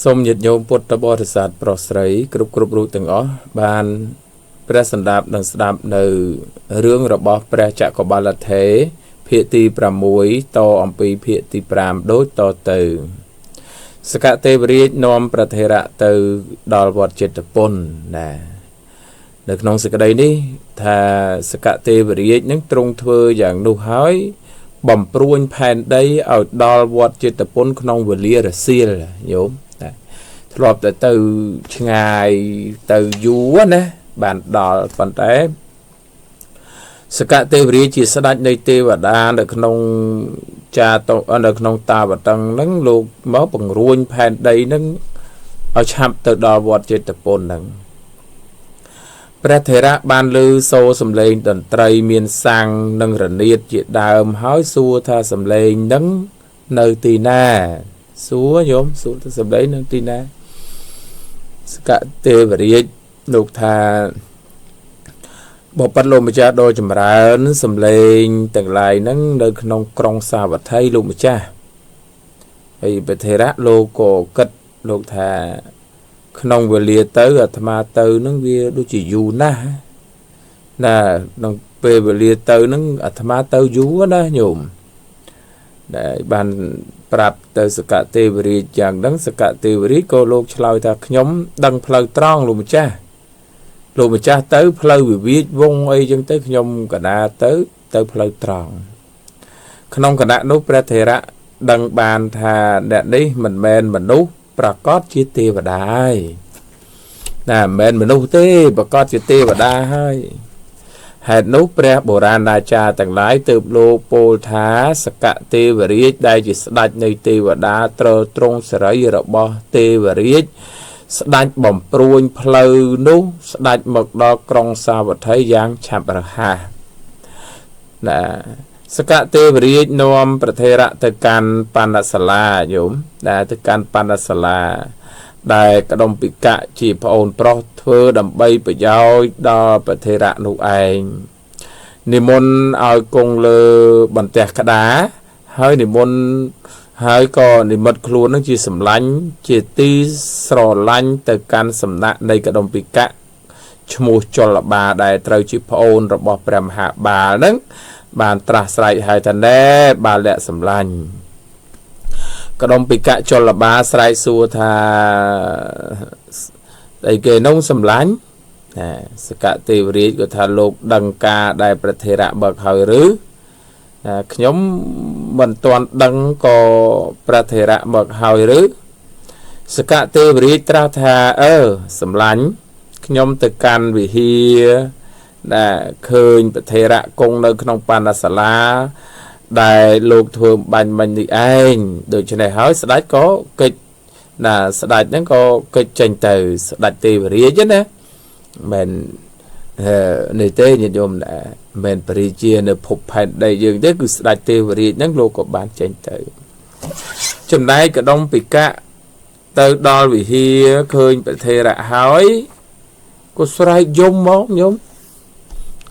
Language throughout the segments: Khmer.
សូមញាតិញោមពុទ្ធបរិស័ទប្រុសស្រីគ្រប់រូបទាំងអស់បានព្រះសម្ដាប់និងស្ដាប់នៅរឿងរបស់ព្រះចក្របាលថេរភាគទី6តអំពីភាគទី5ដូចតទៅសកទេវរាជនាំព្រះថេរៈទៅដល់វត្តចេតពុនណានៅក្នុងសេចក្តីនេះថាសកទេវរាជនឹងទ្រង់ធ្វើយ៉ាងនោះហើយបំព្រួញផែនដីឲ្យដល់វត្តចេតពុនក្នុងវេលារសៀលញោមធ្លាប់តែទៅឆ្ងាយទៅយូរណាបានដល់ប៉ុន្តែសកទេវរាជជាស្ដេចនៃទេវតានៅក្នុងនៅក្នុងតាវតឹងហ្នឹងលោកមកបង្រួញផែនដីហ្នឹងឲ្យឆាប់ទៅដល់វត្តចេតពុនហ្នឹងព្រះថេរៈបានឮសូរសំឡេងតន្ត្រីមានសាំងនិងរនាតជាដើមហើយសួរថាសំឡេងហ្នឹងនៅទីណាសួរញោមសួរថាសំឡេងនៅទីណាសកទេវរាជលោកថាបបិទ្ធលោកម្ចាស់ដ៏ចម្រើនសំឡេងទាំងឡាយហ្នឹងនៅក្នុងក្រុងសាវត្ថីលោកម្ចាស់ហើយព្រះថេរៈលោកក៏គិតលោកថាក្នុងវេលាទៅអាត្មាទៅនឹងវាដូចជាយូរណាស់ណាក្នុងពេលវេលាទៅនឹងអាត្មាទៅយូរណាស់ញោមដែលបានប្រាប់ទៅសកទេវរាជយ៉ាងហ្នឹងសកទេវរាជក៏លោកឆ្លើយថាខ្ញុំដឹងផ្លូវត្រង់លោកម្ចាស់ទៅផ្លូវវិវាចវងអីចឹងទៅខ្ញុំកណាទៅផ្លូវត្រង់ក្នុងគណៈនោះព្រះថេរៈដឹងបានថាអ្នកនេះមិនមែនមនុស្សប្រកាសជាទេវតាហើយណាមិនមែនមនុស្សទេប្រកាសជាទេវតាហើយហេតុនោះព្រះបុរាណាចារ្យទាំងឡាយទើបលោកពោលថាសកទេវរាជដែលជាស្ដេចនៃទេវតាត្រូវទ្រង់សេរីរបស់ទេវរាជស្ដេចបំព្រួញផ្លូវនោះស្ដេចមកដល់ក្រុងសាវត្ថីយ៉ាងឆាប់រហ័សណាសកទេវរាជនាំព្រះថេរៈទៅកាន់បណ្ណសាលាញោមដែលទៅកាន់បណ្ណសាលាដែលក្ដុំពិកៈជាប្អូនប្រុសធ្វើដើម្បីប្រយោជន៍ដល់ព្រះថេរៈនោះឯងនិមន្តឲ្យគង់លើបន្ទះក្តារហើយនិមន្តហើយក៏និមិត្តខ្លួននឹងជាសម្លាញ់ជាទីស្រឡាញ់ទៅកាន់សំណាក់នៃក្ដុំពិកៈឈ្មោះចលបាដែលត្រូវជាប្អូនរបស់ព្រះមហាបាលហ្នឹងបានត្រាស់ស្រែកហើយថាណែបាលៈសម្លាញ់ក្ដុំពិកៈចលបាស្រែកសួរថាអីគេនោះសម្លាញ់សកទេវរាជក៏ថាលោកដឹងការដែលព្រះថេរៈបើកហើយឬខ្ញុំមិនទាន់ដឹងក៏ព្រះថេរៈមកហើយឬសកទេវរាជត្រាស់ថាសម្លាញ់ខ្ញុំទៅកាន់វិហារដែលឃើញព្រះថេរៈគង់នៅក្នុងបណ្ណសាលាដែលលោកធ្វើបាញ់មិញនេះឯងដូច្នេះហើយស្ដេចក៏កិច្ចណាស្ដេចហ្នឹងក៏កិច្ចចេញទៅស្ដេចទេវរាជណាមិននេះទេញាតិញោមមិនបរិជានៅភពផែនដីយើងទេគឺស្ដេចទេវរាជហ្នឹងលោកក៏បានចេញទៅចំណែកក្ដុំពិកៈទៅដល់វិហារឃើញព្រះថេរៈហើយក៏ស្រែកយំមកញោម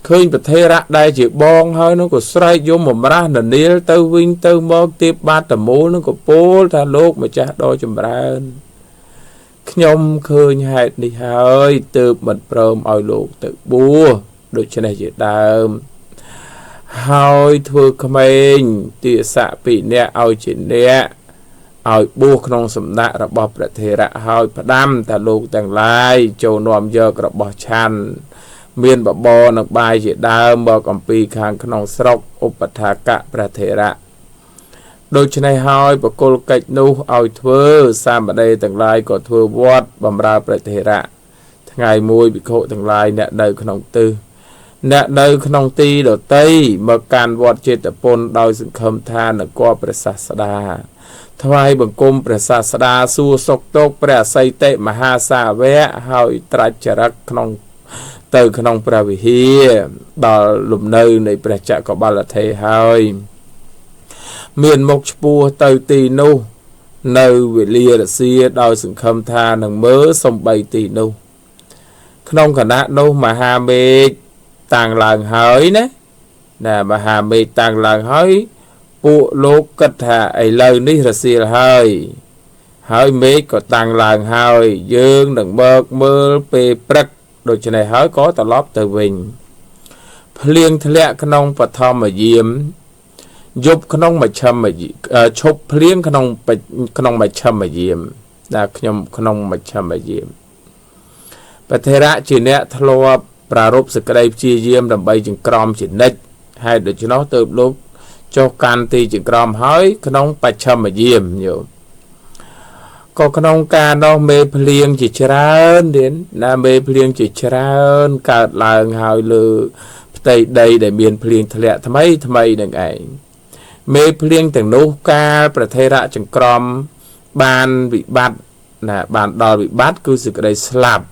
ឃើញព្រះថេរៈដែលជាបងហើយនោះក៏ស្រែកយំបំរាស់ននាលទៅវិញទៅមកទៀបបាតតមូលនឹងក៏ពោលថាលោកម្ចាស់ដ៏ចម្រើនខ្ញុំឃើញហេតុនេះហើយទើបមិនព្រមឲ្យលោកទៅបួសដូច្នេះជាដើមហើយធ្វើក្មេងទាស័កពីអ្នកឲ្យជាអ្នកឲ្យបួសក្នុងសំណាក់របស់ព្រះថេរៈហើយផ្ដាំថាលោកទាំងឡាយចូលនាំយករបស់ឆាន់មានបបរនិងបាយជាដើមមកអំពីខាងក្នុងស្រុកឧបថាកៈព្រះថេរៈដូច្នេះហើយបកុលកិច្ចនោះឲ្យធ្វើសាមណេរទាំងឡាយក៏ធ្វើវត្តបម្រើព្រះថេរៈថ្ងៃមួយភិក្ខុទាំងឡាយអ្នកនៅក្នុងទីដតីមកកាន់វត្តចេតពុនដោយសង្ឃឹមថានគរព្រះសាស្តាថ្វាយបង្គំព្រះសាស្តាសួរសុខទុក្ខព្រះអសីតិមហាសាវកហើយត្រាច់ចរិតទៅក្នុងព្រះវិហារដល់លំនៅនៃព្រះចក្របាលថេរហើយមានមុខឆ្ពោះទៅទីនោះនៅវេលារសៀលដោយសង្ឃឹមថានឹងមើលសំបីទីនោះក្នុងគណៈនោះមហាមេឃតាំងឡើងហើយណាមហាមេឃតាំងឡើងហើយពួកលោកគិតថាឥឡូវនេះរសៀលហើយ ហើយមេឃក៏តាំងឡើងហើយយើងនឹងបើកមើលពេលព្រឹកដូច្នេះហើយក៏ត្រឡប់ទៅវិញភ្លៀងធ្លាក់ក្នុងបឋមយាមយប់ក្នុងមជ្ឈមយាមឈប់ភ្លៀងក្នុងមជ្ឈមយាមដែលខ្ញុំក្នុងមជ្ឈមយាមប្រធេរៈជាអ្នកធ្លាប់ប្រារព្ធសេចក្តីព្យាយាមដើម្បីចង្ក្រមជានិច្ចហើយដូច្នោះទើបលោកចុះកាន់ទីចង្ក្រមហើយក្នុងបច្ឆមយាមយោក៏ក្នុងការនោះមេភ្លៀងជាច្រើនទៀតណាមេភ្លៀងជាច្រើនកើតឡើងហើយលើផ្ទៃដីដែលមានភ្លៀងធ្លាក់ថ្មីនឹងឯងមេភ្លៀងទាំងនោះកាលប្រធេរៈចង្ក្រមបានវិបត្តិណាបានដល់វិបត្តិគឺសេចក្តីស្លាប់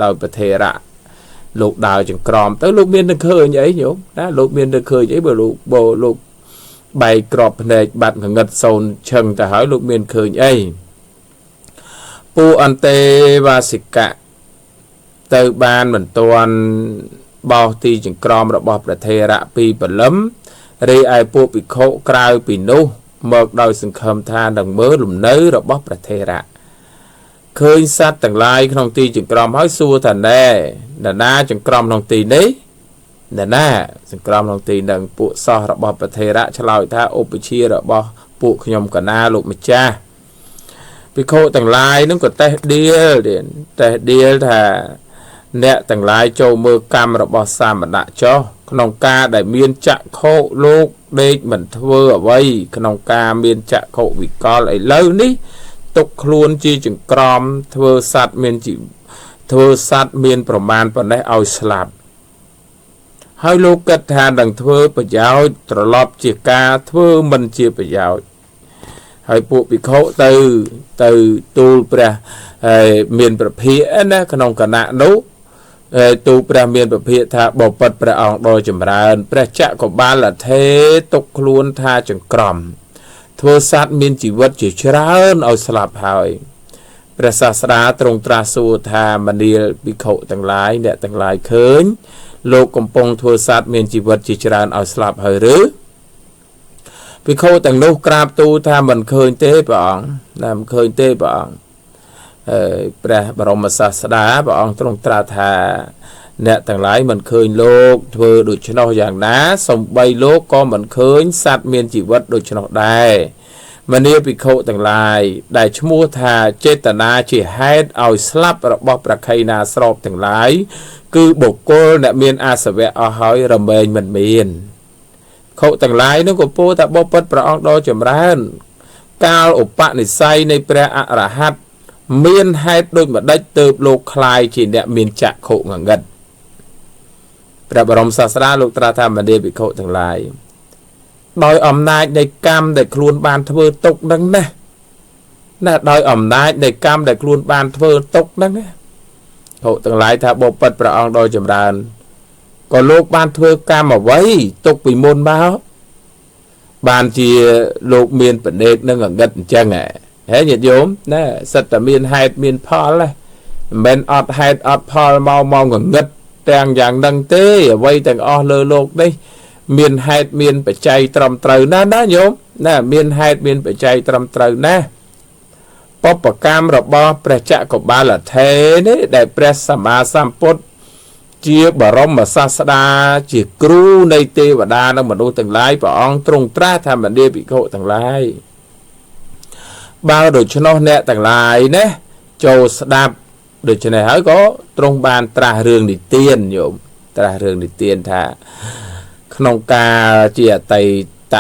ដោយប្រធេរៈលោកដើរចង្ក្រមទៅលោកមាននឹងឃើញអីញោមណាលោកមាននឹងឃើញអីបើលោកបែកក្របភ្នែកបាត់ងងឹតសូនឈឹងទៅហើយលោកមានឃើញអីពួកអន្តេវាសិកៈទៅបានមិនទាន់បោះទីចង្ក្រមរបស់ប្រធេរៈពីព្រលឹមរីឯពួកភិក្ខុក្រៅពីនោះមកដោយសង្ឃឹមថានឹងមើលលំនៅរបស់ប្រធេរៈឃើញសត្វទាំងឡាយក្នុងទីចង្ក្រមហើយសួរថាណែណាចង្ក្រមក្នុងទីនេះណាចង្ក្រមក្នុងទីនឹងពួកសោះរបស់ប្រធេរៈឆ្លើយថាឧបជារបស់ពួកខ្ញុំកណាលោកម្ចាស់ភិក្ខុទាំងឡាយនឹងក៏តេះដៀលថាអ្នកទាំងឡាយចូលមើលកម្មរបស់សាមណៈចុះក្នុងការដែលមានចក្ខុលោកដេកមិនធ្វើអ្វីក្នុងការមានចក្ខុវិកលឥឡូវនេះទុកខ្លួនជាចង្ក្រមធ្វើសត្វមានប្រមាណប៉ុណ្ណេះឲ្យស្លាប់ហើយលោកគិតថានឹងធ្វើប្រយោជន៍ត្រឡប់ជាការធ្វើមិនជាប្រយោជន៍ហើយពួកភិក្ខុទៅទូលព្រះមានប្រភិយណាក្នុងគណៈនោះទូលព្រះមានប្រភិយថាបបិទ្ធព្រះអង្គដ៏ចម្រើនព្រះចក្របាលថេទុកខ្លួនថាចង្ក្រមធ្វើសត្វមានជីវិតជាច្រើនឲ្យស្លាប់ហើយព្រះសាស្តាទ្រង់ត្រាស់សួរថាមនាលភិក្ខុទាំងឡាយអ្នកទាំងឡាយឃើញលោកកំពុងធ្វើសត្វមានជីវិតជាច្រើនឲ្យស្លាប់ហើយឬភិក្ខុទាំងនោះក្រាបទូលថាមិនឃើញទេព្រះអង្គណាមិនឃើញទេព្រះអង្គព្រះបរមសាស្តាព្រះអង្គទ្រង់ត្រាស់ថាអ្នកទាំងឡាយមិនឃើញលោកធ្វើដូច្នោះយ៉ាងណាសំបីលោកក៏មិនឃើញសត្វមានជីវិតដូច្នោះដែរមនាភិក្ខុទាំងឡាយដែលឈ្មោះថាចេតនាជាហេតុឲ្យស្លាប់របស់ប្រខៃណាស្របទាំងឡាយគឺបុគ្គលអ្នកមានអាសវៈអស់ហើយរមែងមិនមានខុទាំងឡាយនោះក៏ពោលថាបបិទ្ធព្រះអង្គដ៏ចម្រើនកាលឧបនិស្ស័យនៃព្រះអរហន្តមានហេតុដូចម្ដេចទើបលោកคลายជាអ្នកមានចក្ខុងងឹតព្រះបរមសាស្តាលោកត្រាស់ថាមនាភិក្ខុទាំងឡាយដោយអំណាចនៃកម្មដែលខ្លួនបានធ្វើទុកនឹងណាដោយអំណាចនៃកម្មដែលខ្លួនបានធ្វើទុកនឹងណាហូទាំងឡាយថាបបិទ្ធព្រះអង្គដ៏ចម្រើនក៏លោកបានធ្វើកម្មអ្វីទុកពីមុនមកបានជាលោកមានបណេកនឹងអង្កិតអញ្ចឹងហើយញាតិញោមណាសិតតែមានហេតុមានផលហ្នឹងមិនមែនអត់ហេតុអត់ផលមកងងឹតទាំងយ៉ាងហ្នឹងទេអ្វីទាំងអស់លើโลกនេះមានហេតុមានបច្ច័យត្រឹមត្រូវណាញោមណាមានហេតុមានបច្ច័យត្រឹមត្រូវណាបបកម្មរបស់ព្រះចក្របាលថេនេះដែលព្រះសម្មាសម្ពុទ្ធជាបរមសាស្តាជាគ្រូនៃទេវតានិងមនុស្សទាំងឡាយព្រះអង្គទ្រង់ត្រាស់ថាមនាភិក្ខុទាំងឡាយបើដូច្នោះអ្នកទាំងឡាយណាចូលស្ដាប់ដូច្នេះហើយក៏ទ្រង់បានត្រាស់រឿងនិទានញោមត្រាស់រឿងនិទានថាក្នុងការជាអតីត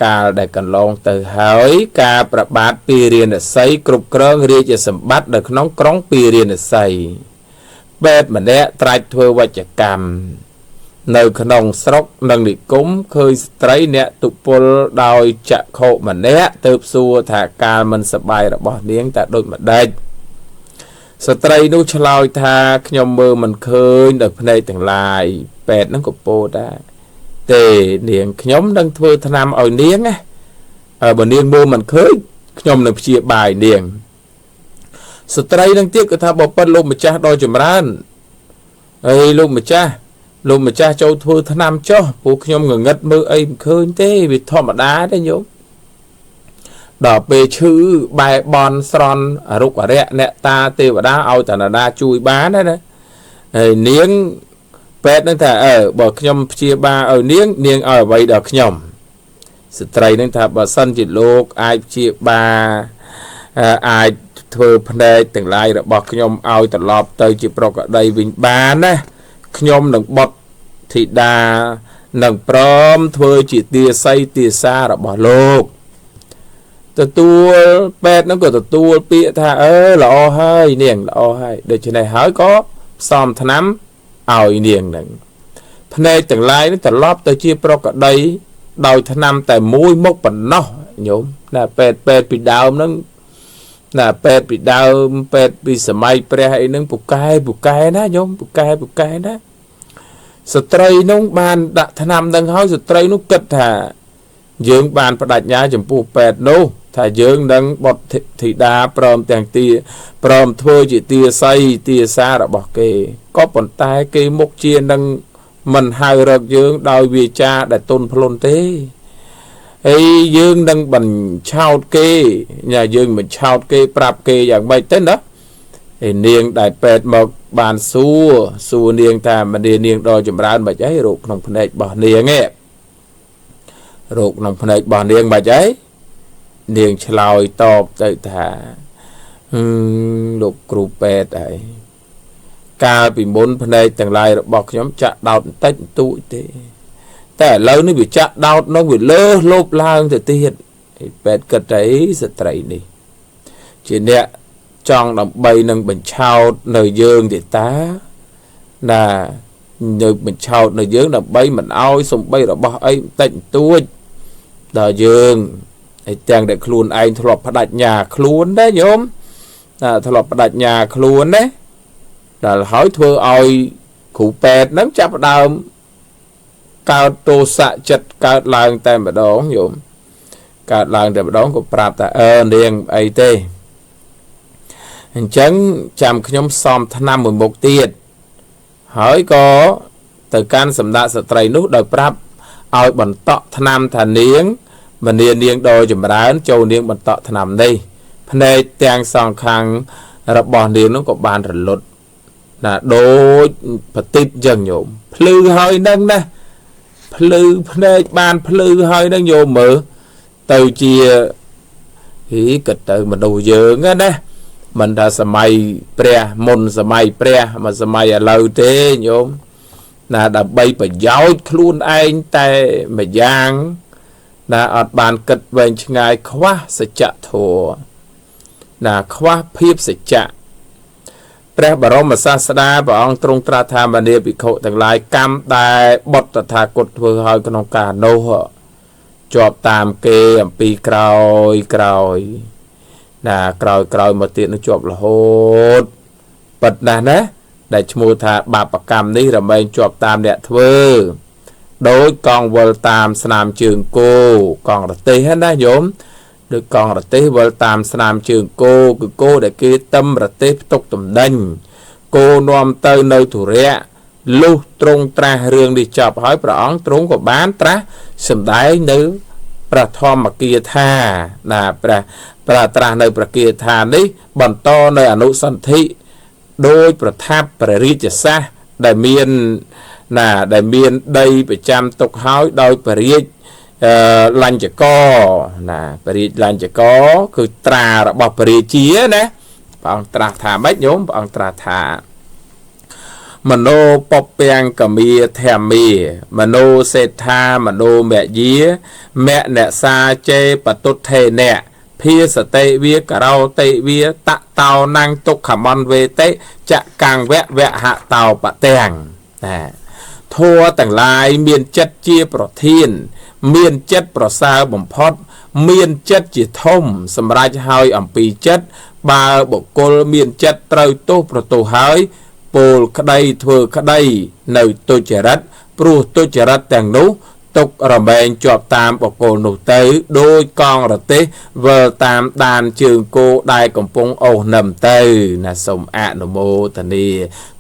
កាលដែលកន្លងទៅហើយការប្របាទពីរាណសីគ្រប់គ្រងរាជសម្បត្តិនៅក្នុងក្រុងពីរាណសីបែបម្នាក់ត្រាច់ធ្វើវចកម្មនៅក្នុងស្រុកនិងនិគមឃើញស្ត្រីអ្នកទុពលដោយចក្ខុម្នាក់ទើបសួរថាកាលមិនសប្បាយរបស់នាងតែដូចម្ដេចស្ត្រីនោះឆ្លើយថាខ្ញុំមើលមិនឃើញដោយភ្នែកទាំងឡាយពេទ្យនឹងក៏ពោលថាទេនាងខ្ញុំនឹងធ្វើថ្នាំឲ្យនាងណាបើនាងមើលមិនឃើញខ្ញុំនឹងព្យាបាលនាងស្ត្រីនឹងទៀតក៏ថាបបិទ្ធលោកម្ចាស់ដ៏ចម្រើនអីលោកម្ចាស់ចូលធ្វើថ្នាំចុះពួកខ្ញុំងងឹតមើលអីមិនឃើញទេវាធម្មតាទេញោម đỏ bề chữ bài bon son rục ở rẹ nẹ ta tê và đá ao tà đa chui bán đấy đấy niếng pet nó thà ở bỏ nhom chia ba ở niếng ở vậy đỏ nhom sự trai nó thà bỏ sân chỉ lô ai chia ba ai thưa phê từng lai đã bỏ nhom ao tà lọp tới chỉ pro ở đây vinh bán á nhom đừng bọt thì đà nâng prom thưa chỉ tia say tia xa đã bỏ lô tua pet nó có tua pịa tha lọ hơi niềng lọ hơi để trên này hỏi có xòm thà nắm ỏi niềng nè phê từng lai nó tà lọp tới chia pro ở đây đòi thà năm tại mũi mốc bẩn nó nhôm là pet bị đau nó là pet bị đau pet bị sờ may pre hay nó bục cay đó nhôm bục cay đó stray nó ban đã thà năm đang hỏi stray nó cất thà dương ban phải đặt nhá chấm bục pet nô thà dương đang bọt thị đá prom tiền tia prom thôi chỉ tia say tia xa đã bỏ kê có bàn tay kê mốc chiên đang mình hai rợt dương đòi về cha để tôn phôn tế ấy dương đang bằng trao kê nhà dương mình trao kê prap kê dạng bay tên đó thì niềng đại pet một bàn xua niềng ta mà niềng đòi chấm ra mà cháy rụt nòng phần này bỏ niềng ấy rụt nòng phần này bỏ niềng mà cháy niềng lòi tọp tới thả lục cừu pet ấy ca bị bốn phần này từng lai bọc nhóm chặt đau tách tụi thếแต่lâu nó bị chặt đau nó bị lơ lốp lang thì tiền pet cật đấy rất tẩy đi chỉ nè trong đồng bay nâng bình trao nơi dương thì tá là nơi bình trao nơi dương đồng bay mình ao xong bay rồi bỏ ấy tách tụi đờ dương chàng để khuôn anh thọ lọp đặt nhà khuôn đấy nhóm thọ lọp đặt nhà khuôn đấy là hỏi thưa oi cụ pet nắm chắp đào cao tô xạ chật cao làng tại mà đó nhổm cao làng tại mà đó của prap ta niềng ấy tê hình chấn chạm nhóm xóm tháng 11 tiết hỏi có từ can sầm đa sờ tray nút đời prap oi bẩn tọ tháng thà niếng mà niềng đôi chùm đá châu niềng bẩn tọ tháng đây này tang song khang rập bò niềng nó có bàn rất lột là đôi phải tiếp dần nhổm lư hơi nâng nè lư phê ban lư hơi nâng nhổm mở từ chia ý kịch từ mình đầu dưỡng á nè mình đã sờ mày pre môn sờ mày pre mà sờ mày ở lâu thế nhổm là đã bay phải giáo luôn anh tay mà giang là ở bàn kịch về ngày khóa sẽ chặt thua là khóa phiếp sẽ chặtព្រះបរមសាស្តាព្រះអង្គទ្រង់ត្រាស់ថាមនីភិក្ខុទាំងឡាយកម្មដែលបុត្រតថាគតធ្វើឲ្យក្នុងការនោះជាប់តាមគេអំពីក្រោយណាក្រោយមកទៀតនឹងជាប់រហូតប៉ិតណាស់ណាដែលឈ្មោះថាបាបកម្មនេះរមែងជាប់តាមអ្នកធ្វើដោយកងវល់តាមស្នាមជើងគោកងរទេសណាញោមដូចកងរទេសវល់តាមស្នាមជើងគោគឺគោដែលគេទឹមរទេសផ្ទុកតំដេញគោនាំទៅនៅធុរៈលុះទ្រង់ត្រាស់រឿងនេះចប់ហើយព្រះអង្គទ្រង់ក៏បានត្រាស់សម្ដែងនៅព្រះធម្មគាថាណាព្រះត្រាស់នៅព្រះគាថានេះបន្តនៅអនុសន្ធិដោយប្រថាប់ព្រះរាជសាសដែលមានដីប្រចាំទុកហើយដោយព្រះរាជលាញ្ចកណាព្រះរាជលាញ្ចកគឺត្រារបស់ព្រះរាជាណាព្រះអង្គត្រាស់ថាម៉េចញោមព្រះអង្គត្រាស់ថាមโนពពាំងកមាធម្មាមโนសេដ្ឋាមโนមយាមអ្នកសាចេបតុថេនៈភាសតិវាករោតិវាតតោណាំងទុក្ខមន្វេតិចកាំងវហតោបទាំងណាធัวទាំងឡាយមានចិត្តជាប្រធានមានចិត្តប្រសើរបំផុតមានចិត្តជាធំសម្រាប់ឲ្យអំពីចិត្តបើបុគ្គលមានចិត្តត្រូវទោសប្រទោសហើយពោលក្តីធ្វើក្តីនៅទុច្ចរិតព្រោះទុច្ចរិតទាំងនោះទុករមែងជាប់តាមបុគ្គលនោះទៅដោយកងរទេសវិលតាមដានជើងគោដែលកំពុងអូសនឹមទៅណាសូមអនុមោទនា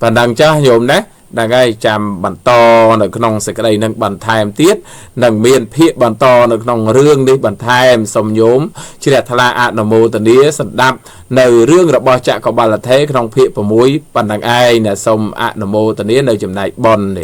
ប៉ុណ្ណឹងចាស់ញោមណា đang ngay chạm bản to ở trong sẽ cái đây nâng bản thèm tiết nâng miền phía bản to ở trong rương đi bản thèm xong nhóm chỉ là thà ạ nổ mô tần đĩa sẵn đạp nờ rương rồi bỏ chạ có bà là thế trong phía của mũi bản đằng ai nè xong ạ nổ mô tần đĩa nơi chùm này bon